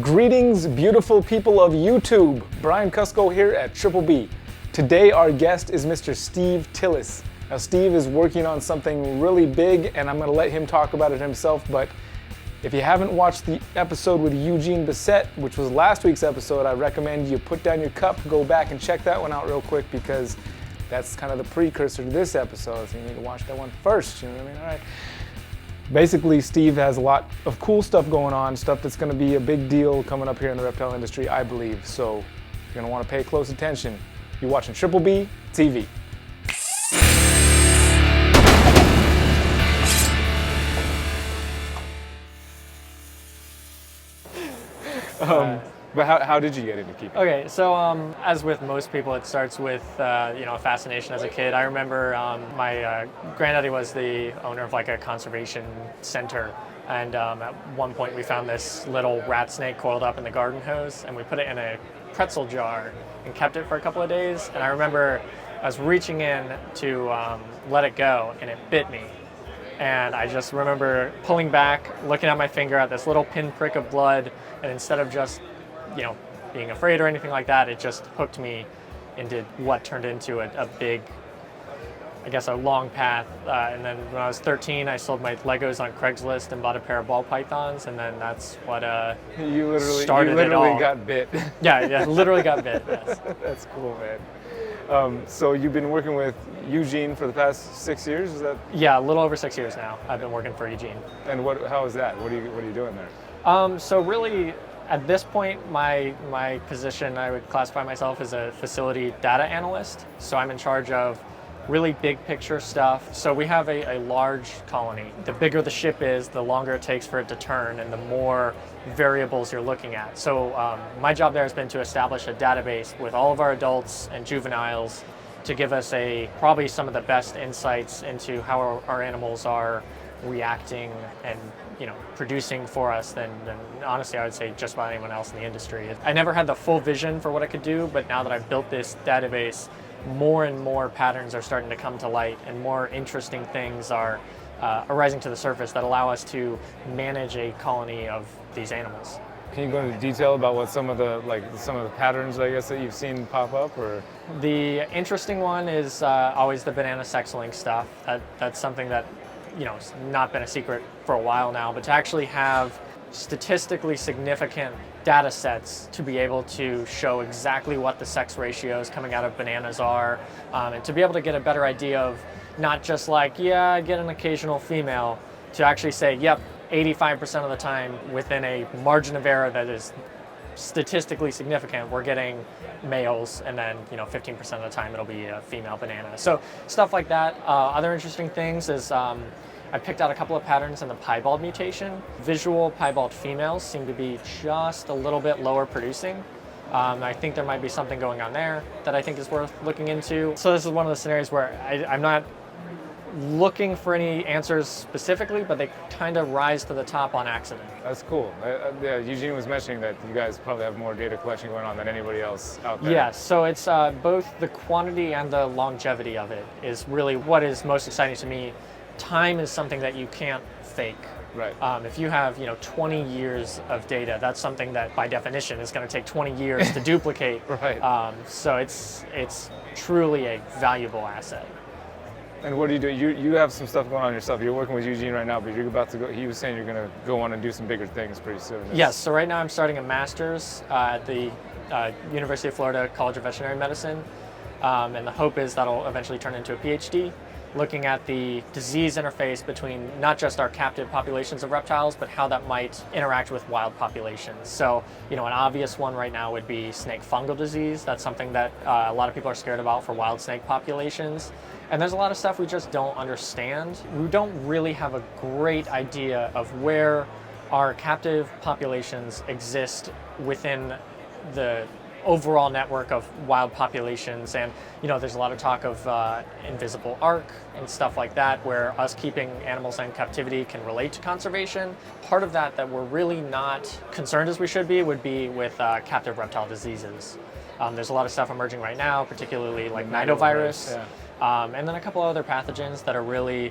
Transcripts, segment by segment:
Greetings, beautiful people of YouTube. Brian Cusco here at Triple B. Today our guest is Mr. Steve Tillis. Now Steve is working on something really big and I'm going to let him talk about it himself, but if you haven't watched the episode with Eugene Bessette, which was last week's episode, I recommend you put down your cup, go back and check that one out real quick because that's kind of the precursor to this episode, so you need to watch that one first, you know what I mean? All right. Basically, Steve has a lot of cool stuff going on, stuff that's going to be a big deal coming up here in the reptile industry, I believe. So you're going to want to pay close attention. You're watching Triple B TV. But how did you get into keeping? Okay, so as with most people, it starts with a fascination as a kid. I remember my granddaddy was the owner of like a conservation center, and at one point we found this little rat snake coiled up in the garden hose, and we put it in a pretzel jar and kept it for a couple of days. And I remember I was reaching in to let it go, and it bit me. And I just remember pulling back, looking at my finger at this little pinprick of blood, and instead of just being afraid or anything like that, it just hooked me into what turned into a big, I guess, a long path. And then when I was 13, I sold my Legos on Craigslist and bought a pair of ball pythons, and then that's what started it all. You literally got bit. Yeah, literally got bit. Yes. That's cool, man. So you've been working with Eugene for the past 6 years, is that? Yeah, a little over 6 years now. I've been working for Eugene. And how is that? What are you doing there? So really, at this point, my position, I would classify myself as a facility data analyst. So I'm in charge of really big picture stuff. So we have a large colony. The bigger the ship is, the longer it takes for it to turn and the more variables you're looking at. So my job there has been to establish a database with all of our adults and juveniles to give us probably some of the best insights into how our animals are reacting and producing for us than honestly I would say just about anyone else in the industry. I never had the full vision for what I could do, but now that I've built this database, more and more patterns are starting to come to light and more interesting things are arising to the surface that allow us to manage a colony of these animals. Can you go into detail about what some of the patterns, I guess, that you've seen pop up? Or the interesting one is always the banana sex-link stuff. That's something that it's not been a secret for a while now, but to actually have statistically significant data sets to be able to show exactly what the sex ratios coming out of bananas are, and to be able to get a better idea of not just like, yeah, I get an occasional female, to actually say, yep, 85% of the time within a margin of error that is statistically significant, we're getting males, and then 15% of the time it'll be a female banana. So stuff like that. Other interesting things is I picked out a couple of patterns in the piebald mutation. Visual piebald females seem to be just a little bit lower producing. I think there might be something going on there that I think is worth looking into. So this is one of the scenarios where I'm not looking for any answers specifically, but they kind of rise to the top on accident. That's cool. Yeah, Eugene was mentioning that you guys probably have more data collection going on than anybody else out there. Yeah, so it's both the quantity and the longevity of it is really what is most exciting to me. Time is something that you can't fake. Right. If you have 20 years of data, that's something that by definition is going to take 20 years to duplicate. Right. So it's truly a valuable asset. And what do you do? You have some stuff going on yourself. You're working with Eugene right now, but you're about to go. He was saying you're going to go on and do some bigger things pretty soon. Yes. So right now I'm starting a master's at the University of Florida College of Veterinary Medicine, and the hope is that'll eventually turn into a PhD, looking at the disease interface between not just our captive populations of reptiles, but how that might interact with wild populations. So, an obvious one right now would be snake fungal disease. That's something that a lot of people are scared about for wild snake populations. And there's a lot of stuff we just don't understand. We don't really have a great idea of where our captive populations exist within the overall network of wild populations. And there's a lot of talk of invisible arc and stuff like that, where us keeping animals in captivity can relate to conservation. Part of that we're really not concerned as we should be would be with captive reptile diseases. There's a lot of stuff emerging right now, particularly like nidovirus, and then a couple other pathogens that are really,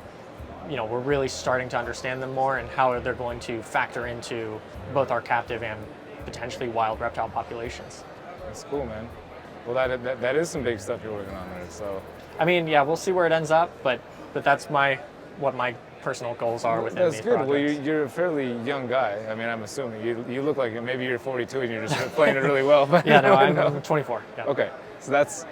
we're really starting to understand them more and how they're going to factor into both our captive and potentially wild reptile populations. That's cool, man. Well, that is some big stuff you're working on there. So, I mean, yeah, we'll see where it ends up, but that's what my personal goals are within that's these good. projects. Well, you're a fairly young guy. I mean, I'm assuming you look like maybe you're 42 and you're just playing it really well. But Yeah, no, I'm 24. Yeah. Okay, so that's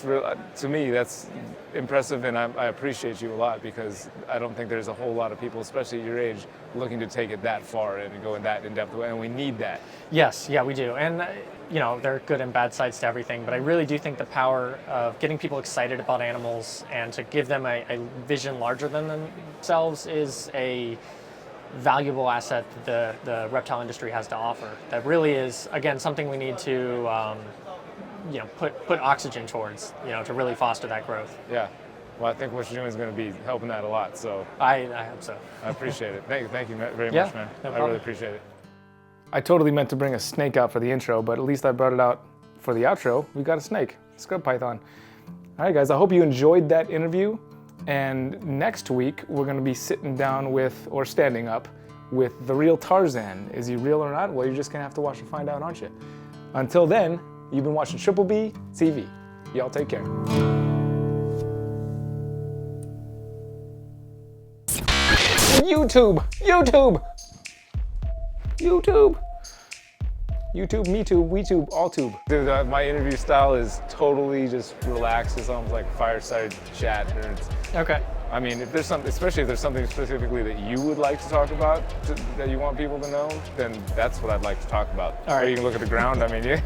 real, to me, that's impressive, and I appreciate you a lot, because I don't think there's a whole lot of people, especially at your age, looking to take it that far and go in that in-depth way, and we need that. Yes, yeah, we do. And, you know, there are good and bad sides to everything, but I really do think the power of getting people excited about animals and to give them a vision larger than themselves is a valuable asset that the reptile industry has to offer. That really is, again, something we need to you know, put oxygen towards, you know, to really foster that growth. Yeah. Well, I think what you're doing is going to be helping that a lot. So I hope so. I appreciate it. Thank you very Yeah, much, man. no I problem. really appreciate it. I totally meant to bring a snake out for the intro, but at least I brought it out for the outro. We got a snake, scrub python. All right, guys, I hope you enjoyed that interview. And next week, we're going to be sitting down with, or standing up, with the real Tarzan. Is he real or not? Well, you're just going to have to watch and find out, aren't you? Until then, you've been watching Triple B TV. Y'all take care. YouTube, me tube, we tube, all tube. Dude, my interview style is totally just relaxed. It's almost like fireside chat. Okay. I mean, if there's something, especially if there's something specifically that you would like to talk about, that you want people to know, then that's what I'd like to talk about. All right. Or you can look at the ground. I mean,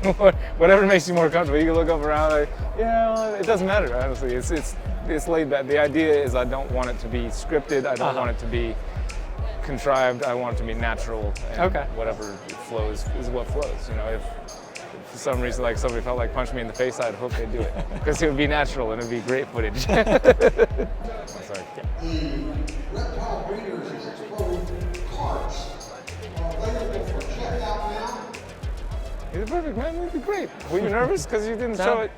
whatever makes you more comfortable. You can look up around. Like, yeah, it doesn't matter. Honestly, it's laid back. The idea is I don't want it to be scripted. I don't want it to be contrived. I want it to be natural. And whatever flows is what flows. You know, if for some reason, like somebody felt like punching me in the face, I'd hope they'd do it, because it would be natural and it would be great footage. Oh, sorry. The reptile breeders exposed carts are available for checkout now. You're perfect, man. It'd be great. Were you nervous because you didn't show it?